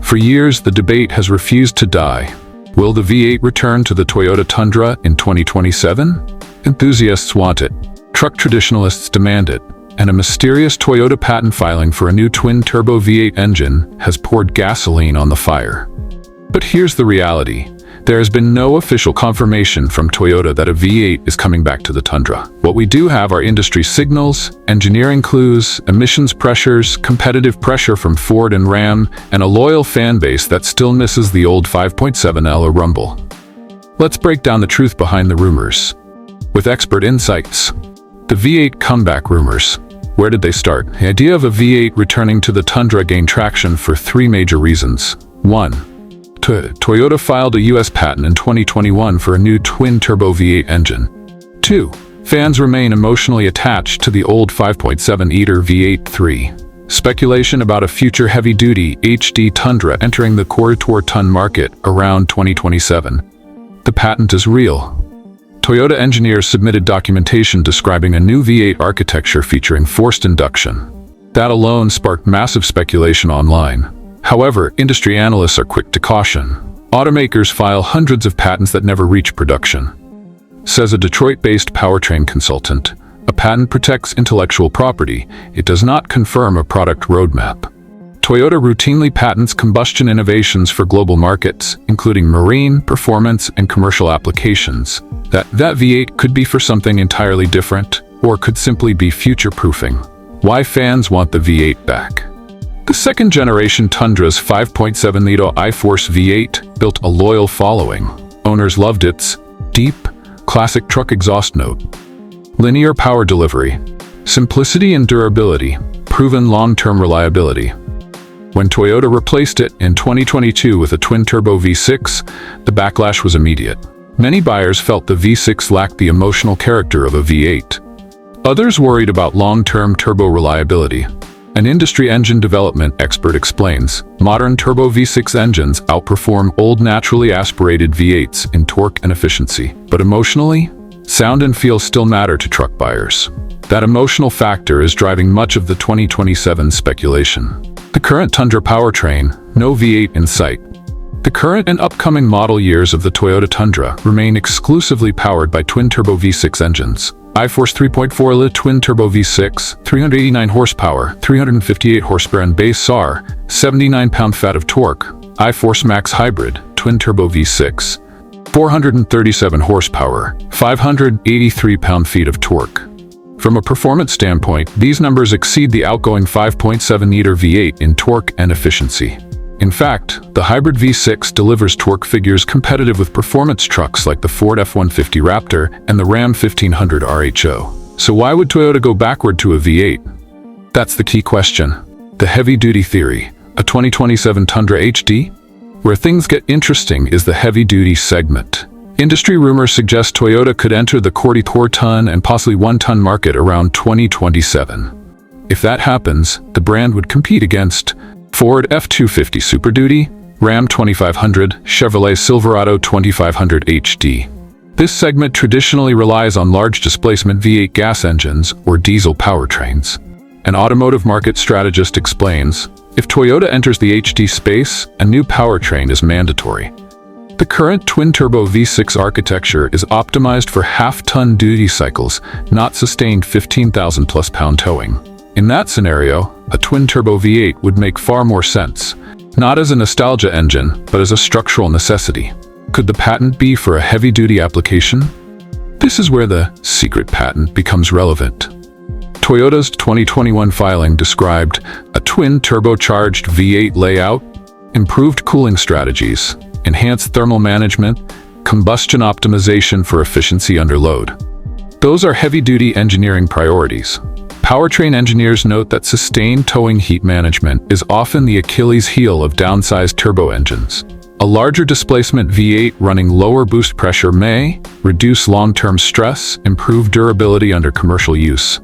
For years, the debate has refused to die. Will the V8 return to the Toyota Tundra in 2027? Enthusiasts want it, truck traditionalists demand it, and a mysterious Toyota patent filing for a new twin-turbo V8 engine has poured gasoline on the fire. But here's the reality. There has been no official confirmation from Toyota that a V8 is coming back to the Tundra. What we do have are industry signals, engineering clues, emissions pressures, competitive pressure from Ford and Ram, and a loyal fan base that still misses the old 5.7L or Rumble. Let's break down the truth behind the rumors. With expert insights. The V8 comeback rumors. Where did they start? The idea of a V8 returning to the Tundra gained traction for three major reasons. 1. Toyota filed a US patent in 2021 for a new twin-turbo V8 engine. 2. Fans remain emotionally attached to the old 5.7-liter V8 3. Speculation about a future heavy-duty HD Tundra entering the quarter-ton market around 2027. The patent is real. Toyota engineers submitted documentation describing a new V8 architecture featuring forced induction. That alone sparked massive speculation online. However, industry analysts are quick to caution. Automakers file hundreds of patents that never reach production. Says a Detroit-based powertrain consultant, a patent protects intellectual property, it does not confirm a product roadmap. Toyota routinely patents combustion innovations for global markets, including marine, performance, and commercial applications. That V8 could be for something entirely different, or could simply be future-proofing. Why fans want the V8 back? The second-generation Tundra's 5.7-liter I-Force V8 built a loyal following. Owners loved its deep, classic truck exhaust note, linear power delivery, simplicity and durability, proven long-term reliability. When Toyota replaced it in 2022 with a twin-turbo V6, the backlash was immediate. Many buyers felt the V6 lacked the emotional character of a V8. Others worried about long-term turbo reliability. An industry engine development expert explains, modern turbo V6 engines outperform old naturally aspirated V8s in torque and efficiency. But emotionally, sound and feel still matter to truck buyers. That emotional factor is driving much of the 2027 speculation. The current Tundra powertrain, no V8 in sight. The current and upcoming model years of the Toyota Tundra remain exclusively powered by twin-turbo V6 engines. I-Force 3.4-liter twin-turbo V6, 389 horsepower, 358 horsepower and base SAR, 79 pound-feet of torque. I-Force Max Hybrid, twin-turbo V6, 437 horsepower, 583 pound-feet of torque. From a performance standpoint, these numbers exceed the outgoing 5.7-liter V8 in torque and efficiency. In fact, the hybrid V6 delivers torque figures competitive with performance trucks like the Ford F-150 Raptor and the Ram 1500 RHO. So why would Toyota go backward to a V8? That's the key question. The heavy-duty theory, a 2027 Tundra HD? Where things get interesting is the heavy-duty segment. Industry rumors suggest Toyota could enter the quarter-ton and possibly one-ton market around 2027. If that happens, the brand would compete against Ford F-250 Super Duty, Ram 2500, Chevrolet Silverado 2500 HD. This segment traditionally relies on large displacement V8 gas engines or diesel powertrains. An automotive market strategist explains, if Toyota enters the HD space, a new powertrain is mandatory. The current twin-turbo V6 architecture is optimized for half-ton duty cycles, not sustained 15,000-plus pound towing. In that scenario, a twin-turbo V8 would make far more sense, not as a nostalgia engine, but as a structural necessity. Could the patent be for a heavy-duty application? This is where the secret patent becomes relevant. Toyota's 2021 filing described a twin-turbocharged V8 layout, improved cooling strategies, enhanced thermal management, combustion optimization for efficiency under load. Those are heavy-duty engineering priorities. Powertrain engineers note that sustained towing heat management is often the Achilles heel of downsized turbo engines. A larger displacement V8 running lower boost pressure may reduce long-term stress, improve durability under commercial use,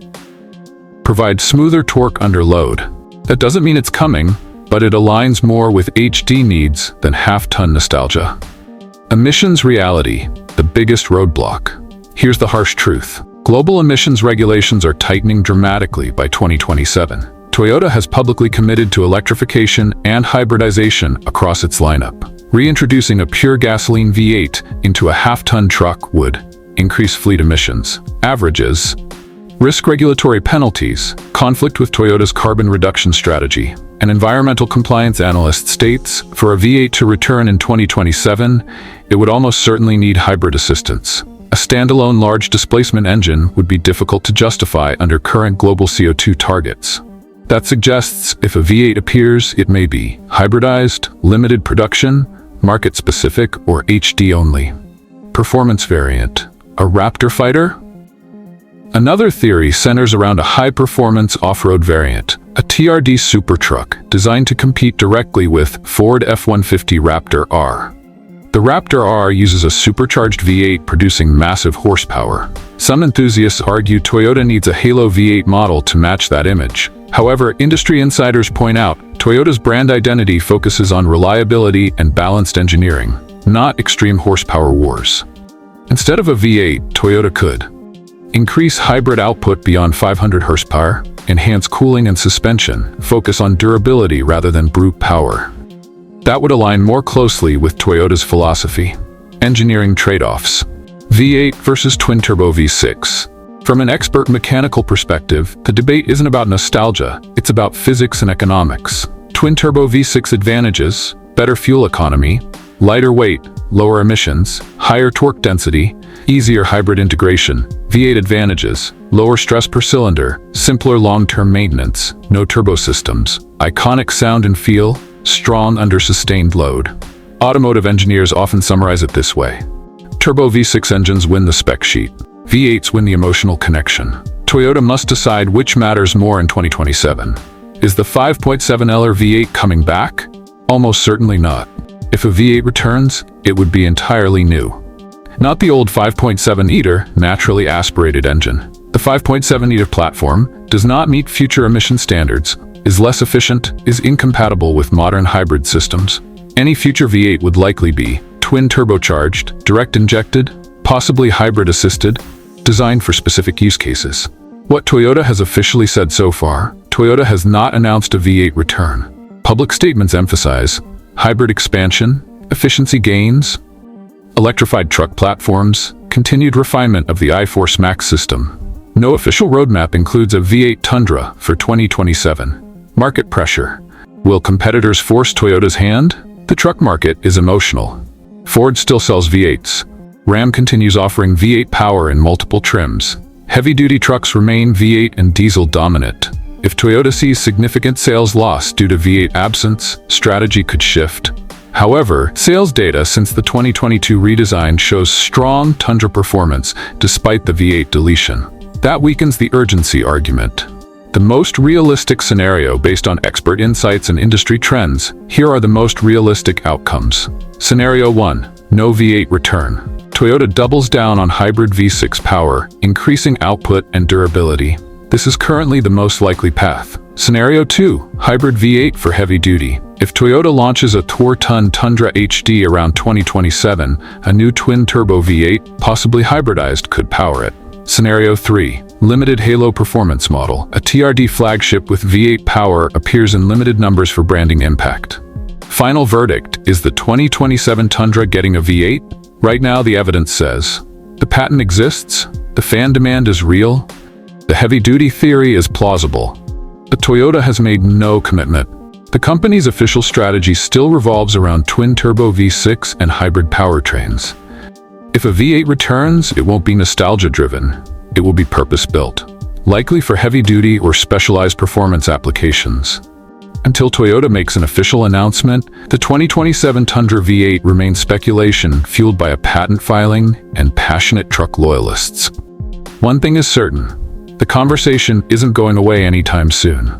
provide smoother torque under load. That doesn't mean it's coming, but it aligns more with HD needs than half-ton nostalgia. Emissions reality, the biggest roadblock. Here's the harsh truth. Global emissions regulations are tightening dramatically by 2027. Toyota has publicly committed to electrification and hybridization across its lineup. Reintroducing a pure gasoline V8 into a half-ton truck would increase fleet emissions, averages, risk regulatory penalties, conflict with Toyota's carbon reduction strategy. An environmental compliance analyst states, for a V8 to return in 2027, it would almost certainly need hybrid assistance. A standalone large displacement engine would be difficult to justify under current global CO2 targets. That suggests if a V8 appears, it may be hybridized, limited production, market-specific, or HD only. Performance variant. A Raptor fighter? Another theory centers around a high-performance off-road variant, a TRD super truck designed to compete directly with Ford F-150 Raptor R. The Raptor R uses a supercharged V8 producing massive horsepower. Some enthusiasts argue Toyota needs a Halo V8 model to match that image. However, industry insiders point out Toyota's brand identity focuses on reliability and balanced engineering, not extreme horsepower wars. Instead of a V8, Toyota could increase hybrid output beyond 500 horsepower, enhance cooling and suspension, focus on durability rather than brute power. That would align more closely with Toyota's philosophy. Engineering trade-offs. V8 versus twin-turbo V6. From an expert mechanical perspective, the debate isn't about nostalgia, it's about physics and economics. Twin-turbo V6 advantages: better fuel economy, lighter weight, lower emissions, higher torque density, easier hybrid integration. V8 advantages: lower stress per cylinder, simpler long-term maintenance, no turbo systems, iconic sound and feel, strong under sustained load. Automotive engineers often summarize it this way: turbo V6 engines win the spec sheet. V8s win the emotional connection. Toyota must decide which matters more in 2027. Is the 5.7L V8 coming back? Almost certainly not. If a V8 returns, it would be entirely new. Not the old 5.7-liter, naturally aspirated engine. The 5.7-liter platform does not meet future emission standards, is less efficient, is incompatible with modern hybrid systems. Any future V8 would likely be twin turbocharged, direct injected, possibly hybrid assisted, designed for specific use cases. What Toyota has officially said so far: Toyota has not announced a V8 return. Public statements emphasize hybrid expansion, efficiency gains, electrified truck platforms, continued refinement of the iForce Max system. No official roadmap includes a V8 Tundra for 2027. Market pressure. Will competitors force Toyota's hand? The truck market is emotional. Ford still sells V8s. Ram continues offering V8 power in multiple trims. Heavy-duty trucks remain V8 and diesel dominant. If Toyota sees significant sales loss due to V8 absence, strategy could shift. However, sales data since the 2022 redesign shows strong Tundra performance despite the V8 deletion. That weakens the urgency argument. The most realistic scenario based on expert insights and industry trends. Here are the most realistic outcomes. Scenario 1. No V8 return. Toyota doubles down on hybrid V6 power, increasing output and durability. This is currently the most likely path. Scenario 2. Hybrid V8 for heavy duty. If Toyota launches a Toyota Tundra HD around 2027, a new twin-turbo V8, possibly hybridized, could power it. Scenario 3. Limited Halo performance model. A TRD flagship with V8 power appears in limited numbers for branding impact. Final verdict: is the 2027 Tundra getting a V8? Right now, the evidence says the patent exists, the fan demand is real, the heavy-duty theory is plausible, but Toyota has made no commitment. The company's official strategy still revolves around twin-turbo V6 and hybrid powertrains. If a V8 returns, it won't be nostalgia-driven. It will be purpose-built, likely for heavy-duty or specialized performance applications. Until Toyota makes an official announcement, the 2027 Tundra V8 remains speculation fueled by a patent filing and passionate truck loyalists. One thing is certain: the conversation isn't going away anytime soon.